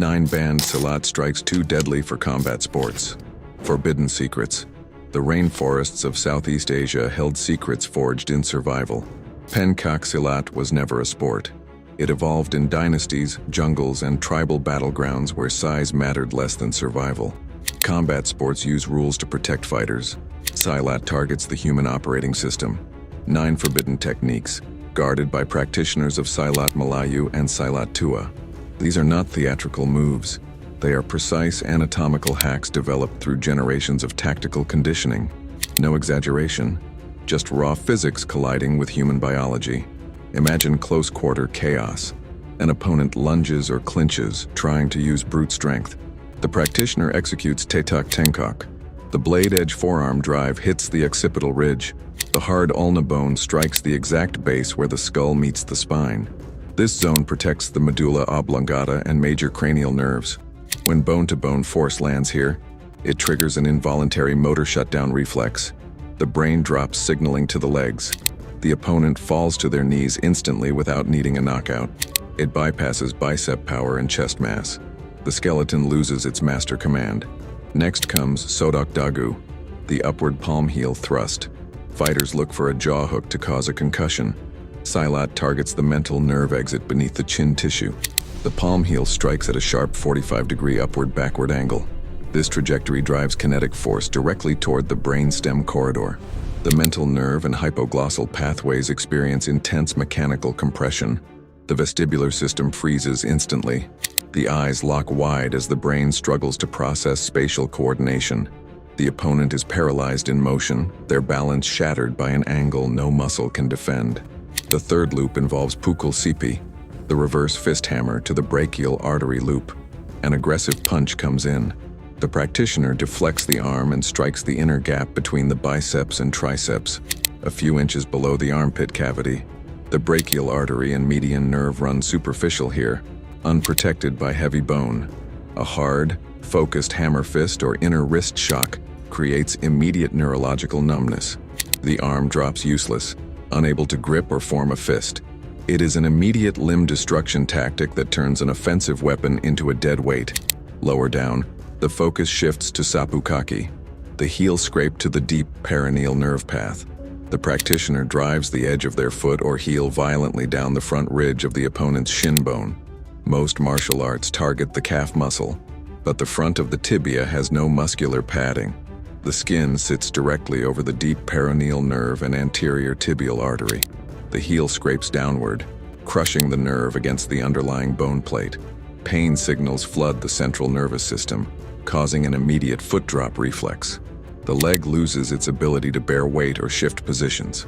9-band Silat strikes too deadly for combat sports. Forbidden secrets. The rainforests of Southeast Asia held secrets forged in survival. Pencak Silat was never a sport. It evolved in dynasties, jungles, and tribal battlegrounds where size mattered less than survival. Combat sports use rules to protect fighters. Silat targets the human operating system. 9 forbidden techniques, guarded by practitioners of Silat Melayu and Silat Tua. These are not theatrical moves. They are precise anatomical hacks developed through generations of tactical conditioning. No exaggeration, just raw physics colliding with human biology. Imagine close-quarter chaos. An opponent lunges or clinches, trying to use brute strength. The practitioner executes Tetak Tenko. The blade-edge forearm drive hits the occipital ridge. The hard ulna bone strikes the exact base where the skull meets the spine. This zone protects the medulla oblongata and major cranial nerves. When bone-to-bone force lands here, it triggers an involuntary motor shutdown reflex. The brain drops signaling to the legs. The opponent falls to their knees instantly without needing a knockout. It bypasses bicep power and chest mass. The skeleton loses its master command. Next comes Sodok Dagu, the upward palm heel thrust. Fighters look for a jaw hook to cause a concussion. Silat targets the mental nerve exit beneath the chin tissue. The palm heel strikes at a sharp 45-degree upward-backward angle. This trajectory drives kinetic force directly toward the brainstem corridor. The mental nerve and hypoglossal pathways experience intense mechanical compression. The vestibular system freezes instantly. The eyes lock wide as the brain struggles to process spatial coordination. The opponent is paralyzed in motion, their balance shattered by an angle no muscle can defend. The third loop involves Pukulpi, the reverse fist hammer to the brachial artery loop. An aggressive punch comes in. The practitioner deflects the arm and strikes the inner gap between the biceps and triceps, a few inches below the armpit cavity. The brachial artery and median nerve run superficial here, unprotected by heavy bone. A hard, focused hammer fist or inner wrist shock creates immediate neurological numbness. The arm drops useless, unable to grip or form a fist. It is an immediate limb destruction tactic that turns an offensive weapon into a dead weight. Lower down, the focus shifts to Sapukaki, the heel scrape to the deep perineal nerve path. The practitioner drives the edge of their foot or heel violently down the front ridge of the opponent's shin bone. Most martial arts target the calf muscle, but the front of the tibia has no muscular padding. The skin sits directly over the deep perineal nerve and anterior tibial artery. The heel scrapes downward, crushing the nerve against the underlying bone plate. Pain signals flood the central nervous system, causing an immediate foot drop reflex. The leg loses its ability to bear weight or shift positions.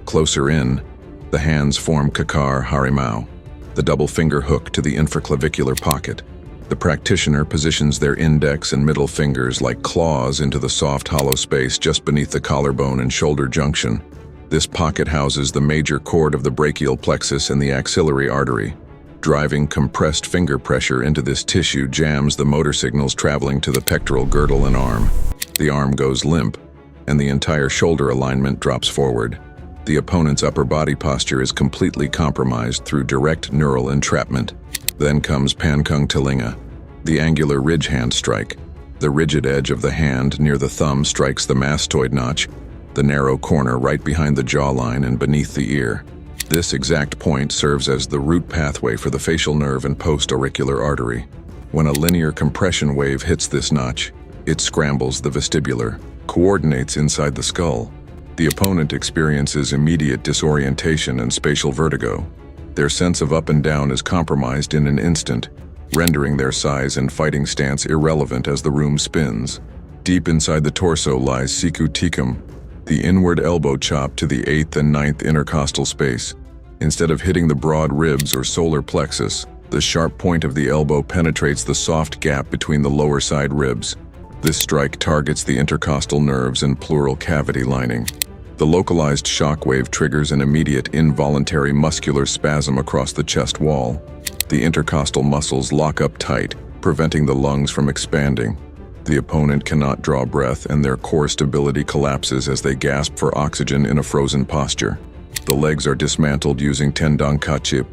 Closer in, the hands form Kakar Harima, the double finger hook to the infraclavicular pocket. The practitioner positions their index and middle fingers like claws into the soft hollow space just beneath the collarbone and shoulder junction. This pocket houses the major cord of the brachial plexus and the axillary artery. Driving compressed finger pressure into this tissue jams the motor signals traveling to the pectoral girdle and arm. The arm goes limp, and the entire shoulder alignment drops forward. The opponent's upper body posture is completely compromised through direct neural entrapment. Then comes Pancong Telinga, the angular ridge hand strike. The rigid edge of the hand near the thumb strikes the mastoid notch, the narrow corner right behind the jawline and beneath the ear. This exact point serves as the root pathway for the facial nerve and post-auricular artery. When a linear compression wave hits this notch, it scrambles the vestibular, coordinates inside the skull. The opponent experiences immediate disorientation and spatial vertigo. Their sense of up and down is compromised in an instant, rendering their size and fighting stance irrelevant as the room spins. Deep inside the torso lies Secu Tikkum, the inward elbow chop to the 8th and 9th intercostal space. Instead of hitting the broad ribs or solar plexus, the sharp point of the elbow penetrates the soft gap between the lower side ribs. This strike targets the intercostal nerves and pleural cavity lining. The localized shock wave triggers an immediate involuntary muscular spasm across the chest wall. The intercostal muscles lock up tight, preventing the lungs from expanding. The opponent cannot draw breath and their core stability collapses as they gasp for oxygen in a frozen posture. The legs are dismantled using Tendon Kachip,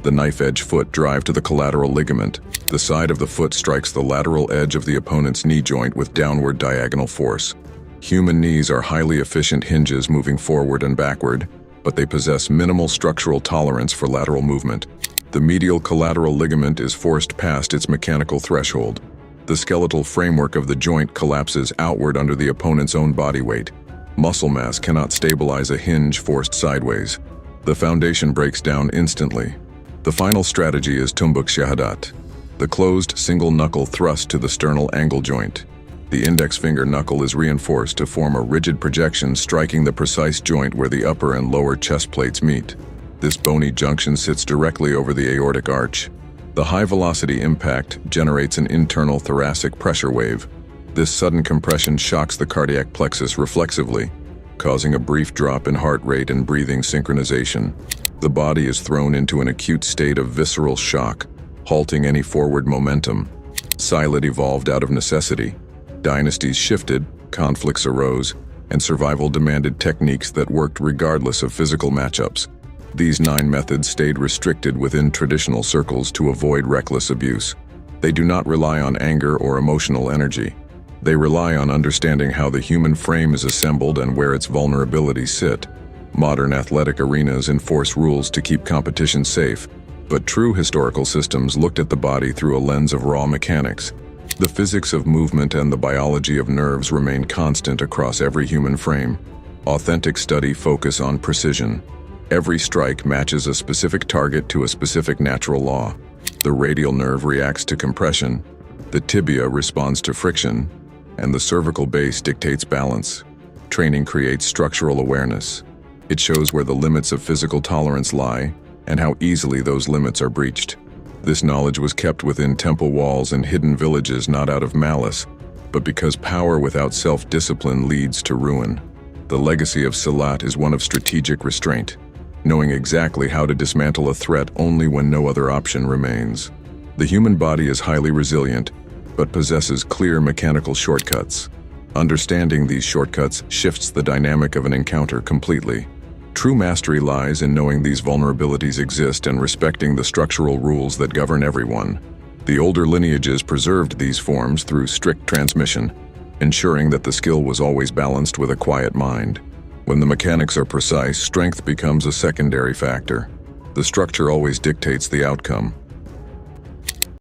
The knife-edge foot drive to the collateral ligament. The side of the foot strikes the lateral edge of the opponent's knee joint with downward diagonal force. Human knees are highly efficient hinges moving forward and backward, but they possess minimal structural tolerance for lateral movement. The medial collateral ligament is forced past its mechanical threshold. The skeletal framework of the joint collapses outward under the opponent's own body weight. Muscle mass cannot stabilize a hinge forced sideways. The foundation breaks down instantly. The final strategy is Toubuk Shahadat, the closed single-knuckle thrust to the sternal angle joint. The index finger knuckle is reinforced to form a rigid projection striking the precise joint where the upper and lower chest plates meet. This bony junction sits directly over the aortic arch. The high-velocity impact generates an internal thoracic pressure wave. This sudden compression shocks the cardiac plexus reflexively, causing a brief drop in heart rate and breathing synchronization. The body is thrown into an acute state of visceral shock, halting any forward momentum. Silat evolved out of necessity. Dynasties shifted, conflicts arose, and survival demanded techniques that worked regardless of physical matchups. These 9 methods stayed restricted within traditional circles to avoid reckless abuse. They do not rely on anger or emotional energy. They rely on understanding how the human frame is assembled and where its vulnerabilities sit. Modern athletic arenas enforce rules to keep competition safe, but true historical systems looked at the body through a lens of raw mechanics. The physics of movement and the biology of nerves remain constant across every human frame. Authentic study focus on precision. Every strike matches a specific target to a specific natural law. The radial nerve reacts to compression, the tibia responds to friction, and the cervical base dictates balance. Training creates structural awareness. It shows where the limits of physical tolerance lie and how easily those limits are breached. This knowledge was kept within temple walls and hidden villages not out of malice, but because power without self-discipline leads to ruin. The legacy of Silat is one of strategic restraint, knowing exactly how to dismantle a threat only when no other option remains. The human body is highly resilient, but possesses clear mechanical shortcuts. Understanding these shortcuts shifts the dynamic of an encounter completely. True mastery lies in knowing these vulnerabilities exist and respecting the structural rules that govern everyone. The older lineages preserved these forms through strict transmission, ensuring that the skill was always balanced with a quiet mind. When the mechanics are precise, strength becomes a secondary factor. The structure always dictates the outcome.